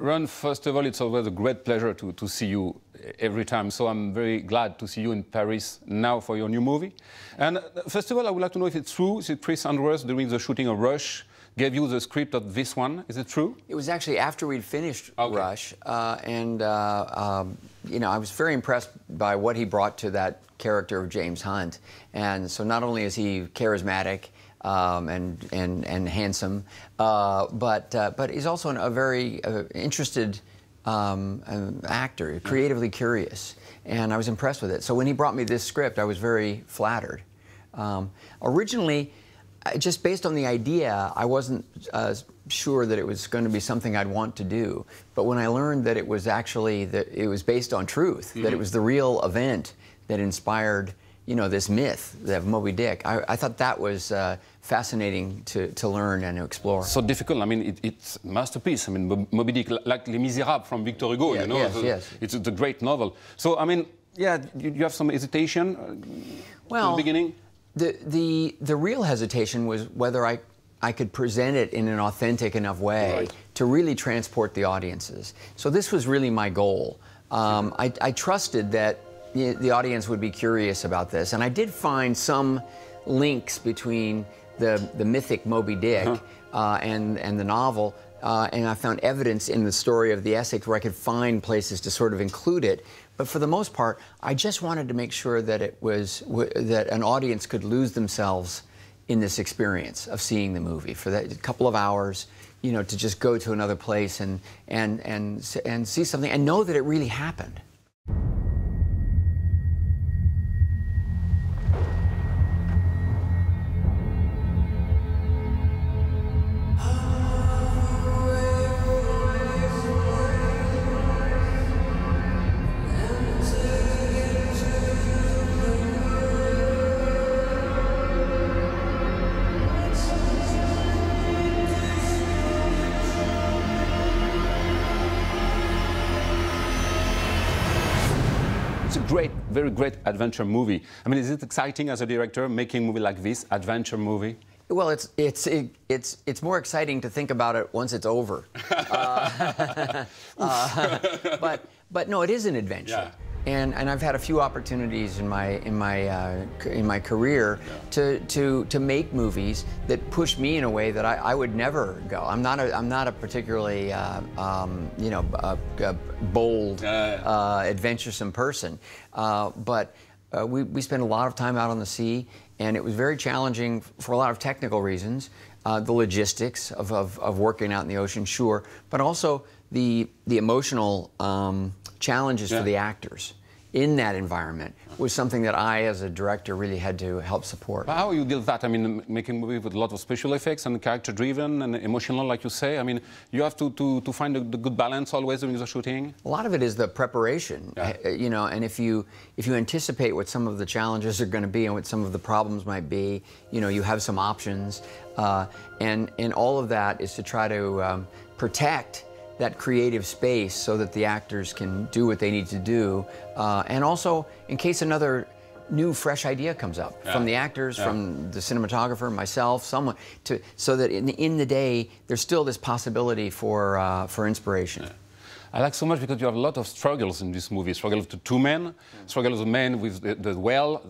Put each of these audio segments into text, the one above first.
Ron, first of all, it's always a great pleasure to see you every time. So I'm very glad to see you in Paris now for your new movie. And first of all, I would like to know if it's true that Chris Hemsworth, during the shooting of Rush, gave you the script of this one. Is it true? It was actually after we'd finished Rush, you know, I was very impressed by what he brought to that character of James Hunt. And so not only is he charismatic and handsome, but he's also a very interested actor, creatively curious, and I was impressed with it. So when he brought me this script, I was very flattered. Originally, just based on the idea, I wasn't sure that it was going to be something I'd want to do. But when I learned that it was actually, that it was based on truth, that it was the real event that inspired, you know, this myth of Moby Dick, I thought that was fascinating to learn and to explore. So difficult. I mean, it's a masterpiece. I mean, Moby Dick, like Les Miserables from Victor Hugo, you know? Yes. It's a great novel. So, I mean, yeah, you have some hesitation at the beginning? The real hesitation was whether I could present it in an authentic enough way to really transport the audiences. So this was really my goal. I trusted that the audience would be curious about this, and I did find some links between the mythic Moby Dick and the novel, and I found evidence in the story of the Essex where I could find places to sort of include it. But for the most part, I just wanted to make sure that it was that an audience could lose themselves in this experience of seeing the movie for that couple of hours, you know, to just go to another place and see something and know that it really happened. It's a great, very great adventure movie. I mean, is it exciting as a director making a movie like this, adventure movie? Well, it's more exciting to think about it once it's over. But no, it is an adventure. Yeah. And I've had a few opportunities in my career to make movies that push me in a way that I would never go. I'm not a particularly you know, bold, adventuresome person, but we spent a lot of time out on the sea, and it was very challenging for a lot of technical reasons. The logistics of working out in the ocean, sure, but also the emotional challenges for the actors in that environment was something that I, as a director, really had to help support. But how you deal with that? I mean, making a movie with a lot of special effects and character-driven and emotional, like you say. I mean, you have to find the good balance always during the shooting. A lot of it is the preparation, you know, and if you anticipate what some of the challenges are going to be and what some of the problems might be, you know, you have some options, and all of that is to try to protect that creative space so that the actors can do what they need to do, and also in case another new fresh idea comes up from the actors, from the cinematographer, myself, someone, so that in the day there's still this possibility for inspiration. I like so much because you have a lot of struggles in this movie. Struggle of the two men, struggle of the man with the well,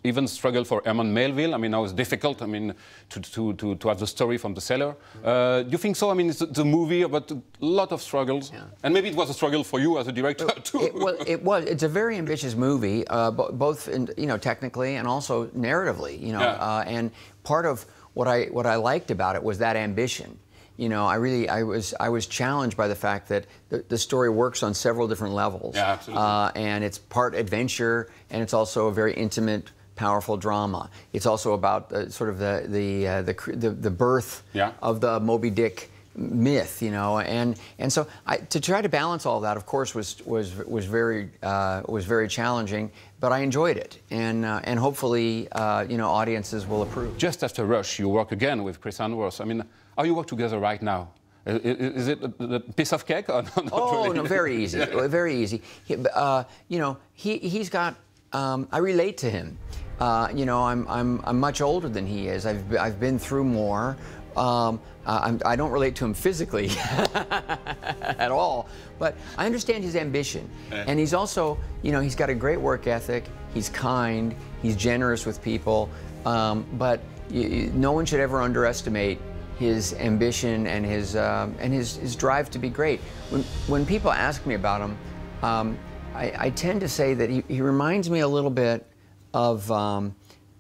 even struggle for Herman Melville. I mean, now it's difficult, I mean, to have the story from the cellar. Do you think so? I mean, it's the movie about a lot of struggles. Yeah. And maybe it was a struggle for you as a director, too. It was. It's a very ambitious movie, both you know, technically and also narratively, you know. And part of what I liked about it was that ambition. You know, I was challenged by the fact that the story works on several different levels. Yeah, absolutely. And it's part adventure, and it's also a very intimate, powerful drama. It's also about sort of the birth of the Moby Dick myth, you know, and so to try to balance all that, of course, was very challenging. But I enjoyed it, and hopefully, you know, audiences will approve. Just after Rush, you work again with Chris Hemsworth. I mean, how you work together right now? Is it a piece of cake or not? Oh, really? No, very easy, very easy. You know, he's got. I relate to him. You know, I'm much older than he is. I've been through more. I don't relate to him physically at all, but I understand his ambition. And he's also, you know, he's got a great work ethic, he's kind, he's generous with people, but no one should ever underestimate his ambition and his drive to be great. When people ask me about him, I tend to say that he reminds me a little bit of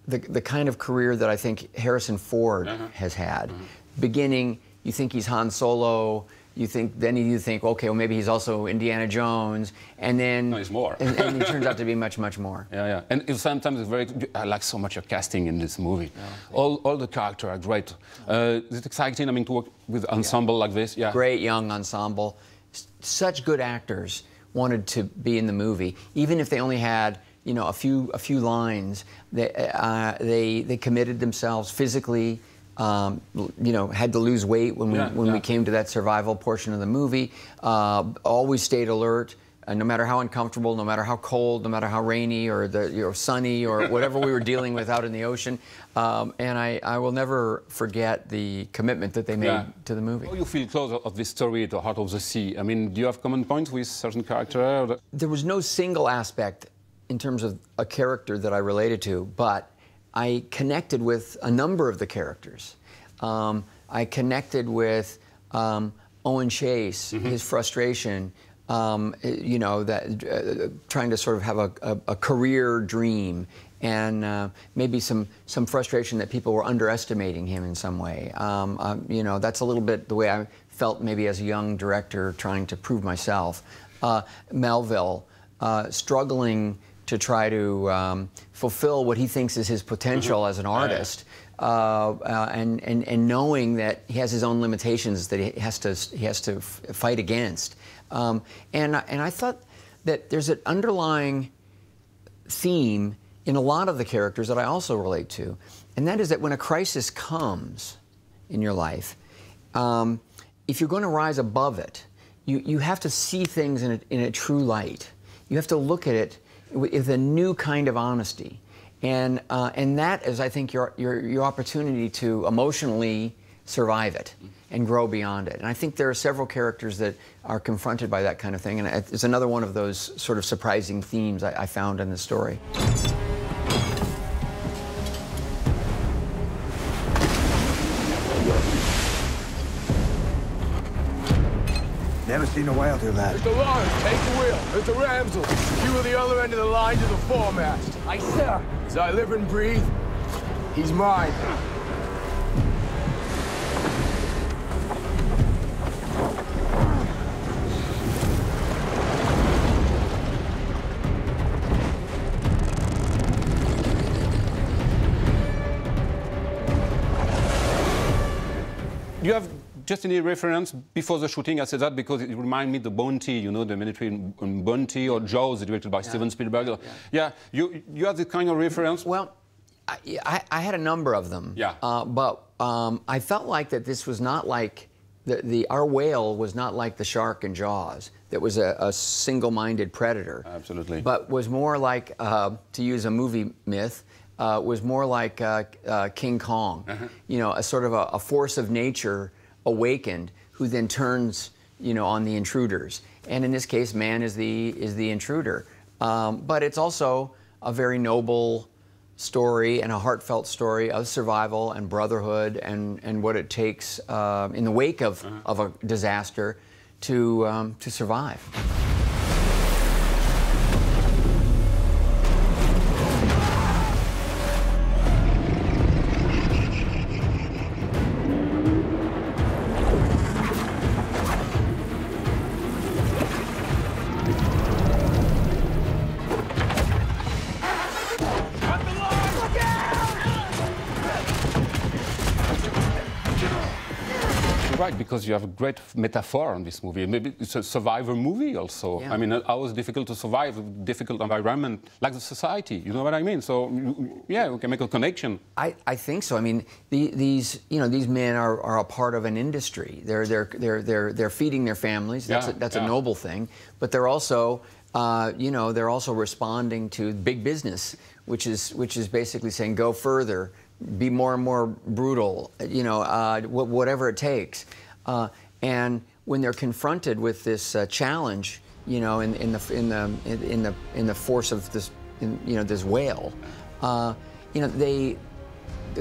the kind of career that I think Harrison Ford has had. Beginning, you think he's Han Solo, you think okay, well maybe he's also Indiana Jones, and then no, he's more. and he turns out to be much more. Yeah, yeah. And sometimes it's very. I like so much your casting in this movie. All the characters are great. It's exciting. I mean, to work with ensemble like this. Yeah. Great young ensemble. Such good actors wanted to be in the movie, even if they only had, you know, a few lines. They committed themselves physically. You know, had to lose weight when we came to that survival portion of the movie. Always stayed alert, no matter how uncomfortable, no matter how cold, no matter how rainy or sunny or whatever we were dealing with out in the ocean. And I will never forget the commitment that they made to the movie. How you feel close of this story, The Heart of the Sea? I mean, do you have common points with certain characters? There was no single aspect in terms of a character that I related to, but I connected with a number of the characters. I connected with Owen Chase, his frustration, you know, that trying to sort of have a career dream, and maybe some frustration that people were underestimating him in some way. You know, that's a little bit the way I felt maybe as a young director trying to prove myself. Melville, struggling to try to fulfill what he thinks is his potential as an artist, and knowing that he has his own limitations that he has to fight against. And I thought that there's an underlying theme in a lot of the characters that I also relate to, and that is that when a crisis comes in your life, if you're going to rise above it, you have to see things in a true light. You have to look at it with a new kind of honesty, and that is, I think, your opportunity to emotionally survive it and grow beyond it. And I think there are several characters that are confronted by that kind of thing, and it's another one of those sort of surprising themes I found in the story. Never seen a whale do that. Mr. Lawrence, take the wheel. Mr. Ramsell, you are the other end of the line to the foremast. Aye, sir. As I live and breathe, he's mine. You have just any reference before the shooting? I said that because it reminded me of the Bounty, you know, the military Bounty, or Jaws, directed by Steven Spielberg. Yeah, you have this kind of reference? Well, I had a number of them. Yeah. But I felt like that this was not like, our whale was not like the shark in Jaws, that was a single-minded predator. Absolutely. But was more like, to use a movie myth, was more like King Kong. You know, a sort of a force of nature awakened, who then turns, you know, on the intruders. And in this case, man is the intruder. But it's also a very noble story and a heartfelt story of survival and brotherhood and what it takes in the wake of a disaster to survive. Right, because you have a great metaphor in this movie. Maybe it's a survivor movie also. Yeah. I mean, how is it difficult to survive a difficult environment like the society? You know what I mean? So, yeah, we can make a connection. I think so. I mean, these men are a part of an industry. They're feeding their families. That's a noble thing. But they're also, they're also responding to big business, which is basically saying go further. be more and more brutal, you know, whatever it takes. And when they're confronted with this challenge, you know, in the force of this, you know, this whale, you know,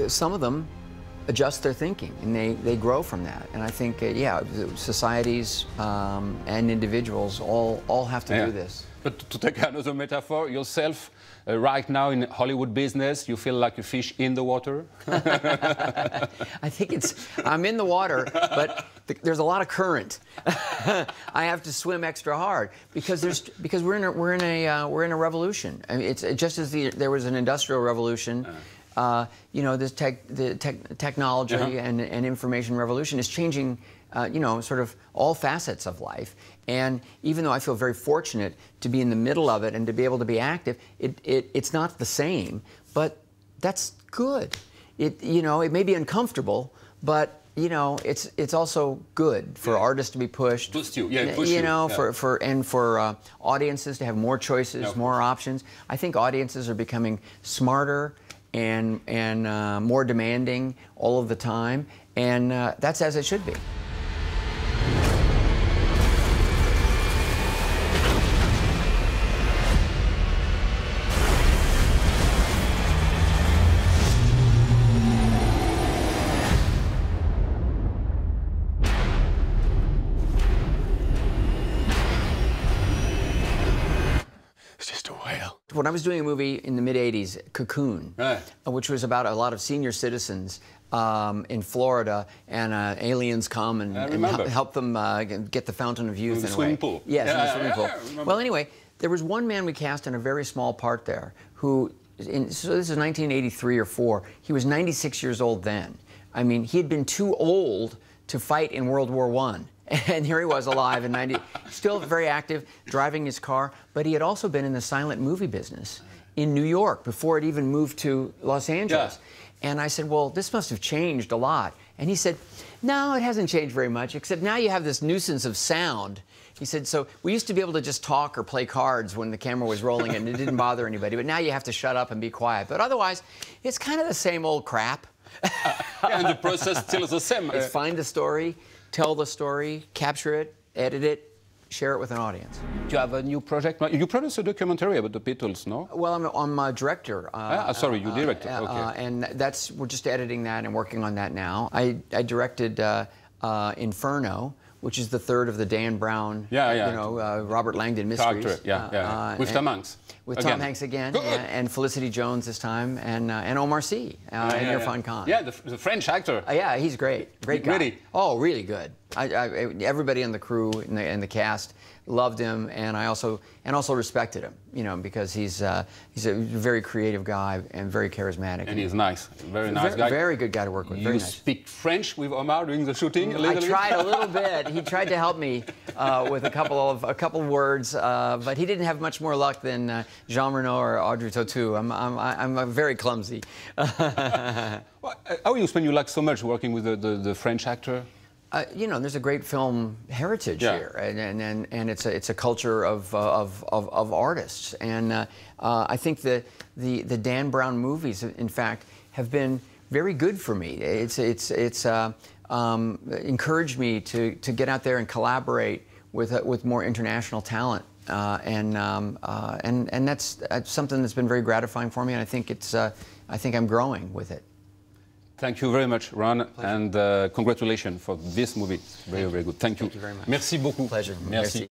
some of them adjust their thinking, and they grow from that. And I think, yeah, societies and individuals all have to do this. But to take another metaphor, yourself, right now in Hollywood business, you feel like a fish in the water? I think I'm in the water, but there's a lot of current. I have to swim extra hard because we're in a revolution. I mean, it's just as there was an industrial revolution. You know, the technology and information revolution is changing, you know, sort of all facets of life. And even though I feel very fortunate to be in the middle of it and to be able to be active, it's not the same, but that's good. You know, it may be uncomfortable, but you know, it's also good for artists to be pushed. Push you, yeah, push you. You know, for audiences to have more choices, more options. I think audiences are becoming smarter and more demanding all of the time, and that's as it should be. When I was doing a movie in the mid-'80s, Cocoon, which was about a lot of senior citizens in Florida, and aliens come and help them get the fountain of youth in a way. Swimming pool. Yes, in the swimming pool. Well, anyway, there was one man we cast in a very small part there who, so this is 1983 or 4, he was 96 years old then. I mean, he had been too old to fight in World War I. And here he was alive in 90, still very active, driving his car. But he had also been in the silent movie business in New York before it even moved to Los Angeles. Yeah. And I said, well, this must have changed a lot. And he said, no, it hasn't changed very much, except now you have this nuisance of sound. He said, so we used to be able to just talk or play cards when the camera was rolling and it didn't bother anybody. But now you have to shut up and be quiet. But otherwise, it's kind of the same old crap. And the process still is the same. It's find the story, tell the story, capture it, edit it, share it with an audience. Do you have a new project? You produced a documentary about the Beatles, no? Well, I'm a director. Sorry, you directed. Okay. And we're just editing that and working on that now. I directed Inferno, which is the third of the Dan Brown, you know, Robert Langdon mysteries. With Tom Hanks. With Tom Hanks again, and Felicity Jones this time, and Omar Sy, and Irfan Khan. Yeah, the French actor. Yeah, he's great. Great guy. Really? Oh, really good. Everybody in the crew and the cast loved him, and I also respected him, you know, because he's a very creative guy and very charismatic. And he's nice, very nice guy. Very good guy to work with. You speak French with Omar during the shooting? I tried a little bit. He tried to help me with a couple of words, but he didn't have much more luck than Jean Reno or Audrey Tautou. I'm very clumsy. Well, how you spend your luck so much working with the French actor? You know, there's a great film heritage here, and it's a culture of artists, and I think the Dan Brown movies, in fact, have been very good for me. It's encouraged me to get out there and collaborate with more international talent, and that's something that's been very gratifying for me, and I think I'm growing with it. Thank you very much, Ron, and congratulations for this movie. Very, very good. Thank you. Thank you very much. Merci beaucoup. Pleasure. Merci.